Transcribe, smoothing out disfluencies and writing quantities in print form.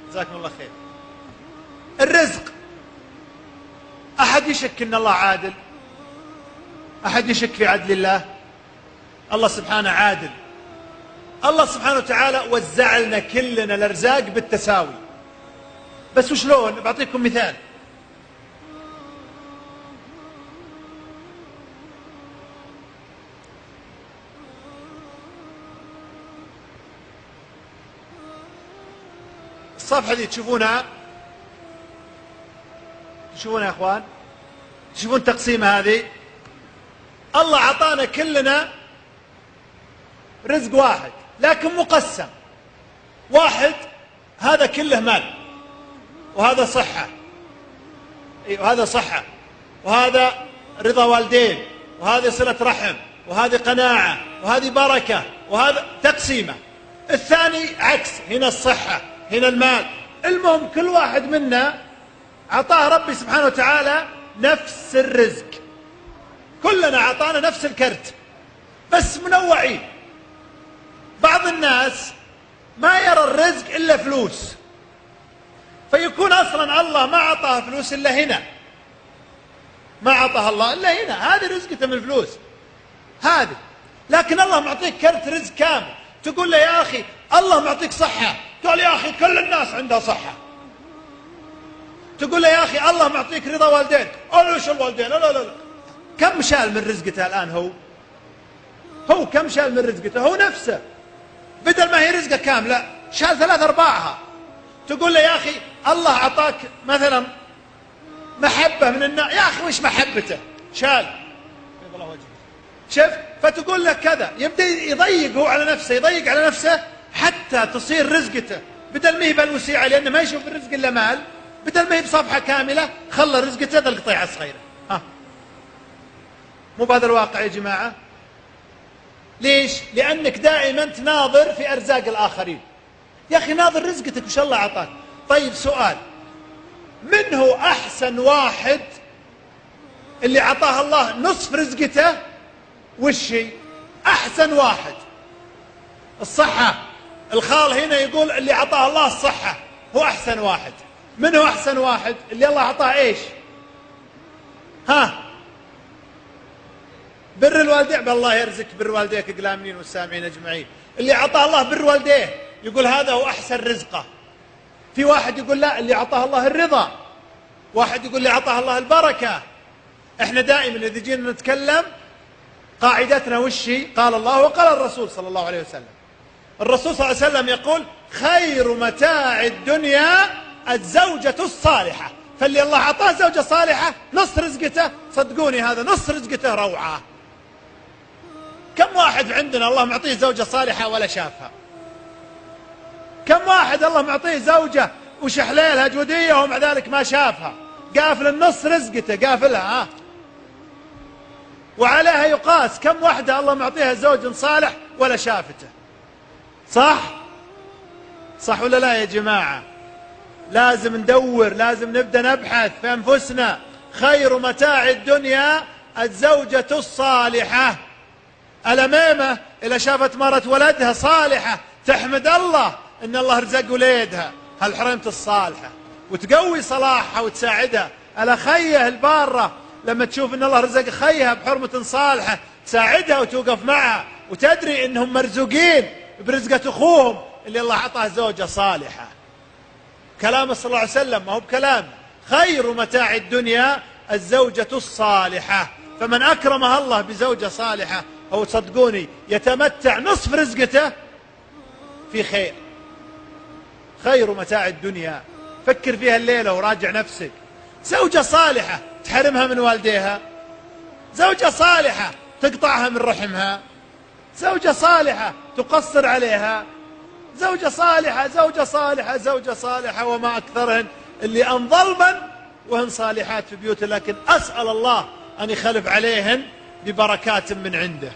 جزاكم الله خير. الرزق، أحد يشك أن الله عادل؟ أحد يشك في عدل الله؟ الله سبحانه عادل. الله سبحانه وتعالى وزع لنا كلنا الأرزاق بالتساوي، بس وشلون؟ بعطيكم مثال. الصفحة دي تشوفونها يا أخوان، تشوفون تقسيمة هذه؟ الله عطانا كلنا رزق واحد لكن مقسم. واحد هذا كله مال، وهذا صحة، وهذا صحة، وهذا رضا والدين، وهذا صلة رحم، وهذه قناعة، وهذه بركة، وهذا تقسيمة. الثاني عكس، هنا الصحة، هنا المال. المهم كل واحد منا عطاه ربي سبحانه وتعالى نفس الرزق، كلنا عطانا نفس الكرت بس منوعين. بعض الناس ما يرى الرزق إلا فلوس، فيكون أصلا الله ما عطاه فلوس إلا هنا، ما عطاه الله إلا هنا، هذه رزقته من الفلوس هذه. لكن الله معطيك كرت رزق كامل، تقول له يا أخي الله معطيك صحة، تقول يا أخي كل الناس عندها صحة. تقول له يا أخي الله معطيك رضا والدين، ليش الوالدين؟ لا. كم شال من رزقته الآن؟ هو كم شال من رزقته؟ هو نفسه، بدل ما هي رزقه كاملة شال 3/4. تقول له يا أخي الله أعطاك مثلا محبة من الناس، يا أخي وش محبته؟ شال. شوف، فتقول له كذا، يبدأ يضيق هو على نفسه، يضيق على نفسه حتى تصير رزقته بدل ما هي بالوسيعة، لأنه ما يشوف الرزق إلا مال، بدل ما هي بصفحة كاملة خلى رزقته ذا القطيعة الصغيرة. مو بهذا الواقع يا جماعة؟ ليش؟ لأنك دائما تناظر في أرزاق الآخرين. يا أخي ناظر رزقتك وش الله عطاك. طيب سؤال، من هو أحسن واحد اللي عطاه الله نصف رزقته؟ وش هي أحسن واحد؟ الصحة. الخال هنا يقول اللي عطاه الله الصحة هو أحسن واحد. من هو أحسن واحد؟ اللي الله عطاه إيش؟ بر الوالدين. بالله يرزق بر والديك قلامين والسامعين أجمعين. اللي عطاه الله بر والديه يقول هذا هو أحسن رزقه. في واحد يقول لا، اللي عطاه الله الرضا. واحد يقول اللي عطاه الله البركة. احنا دائما إذا جينا نتكلم قاعدتنا وش هي؟ قال الله وقال الرسول صلى الله عليه وسلم. الرسول صلى الله عليه وسلم يقول خير متاع الدنيا الزوجة الصالحة. فاللي الله عطاه زوجة صالحة نص رزقته، صدقوني هذا نص رزقته روعة. كم واحد عندنا الله معطيه زوجة صالحة ولا شافها؟ كم واحد الله معطيه زوجة وشحليلها جودية ومع ذلك ما شافها؟ قافل النص رزقته، قافلها. وعليها يقاس كم واحدة الله معطيها زوج صالح ولا شافته. صح ولا لا يا جماعة؟ لازم ندور، لازم نبدأ نبحث في أنفسنا. خير متاع الدنيا الزوجة الصالحة. الأميمة إذا شافت مرة ولدها صالحة تحمد الله إن الله رزق وليدها هالحرمة الصالحة، وتقوي صلاحها وتساعدها. الأخيه البارة لما تشوف إن الله رزق خيها بحرمة صالحة تساعدها وتوقف معها، وتدري إنهم مرزوقين برزقة أخوهم اللي الله عطاه زوجة صالحة. كلام صلى الله عليه وسلم ما هو بكلام. خير متاع الدنيا الزوجة الصالحة. فمن أكرمها الله بزوجة صالحة هو صدقوني يتمتع نصف رزقته في خير. خير متاع الدنيا. فكر فيها الليلة وراجع نفسك. زوجة صالحة تحرمها من والديها، زوجة صالحة تقطعها من رحمها، زوجة صالحة تقصر عليها، زوجة صالحة زوجة صالحة زوجة صالحة، وما أكثرهن اللي أن ظلما وهن صالحات في بيوت. لكن أسأل الله أن يخلف عليهن ببركات من عنده.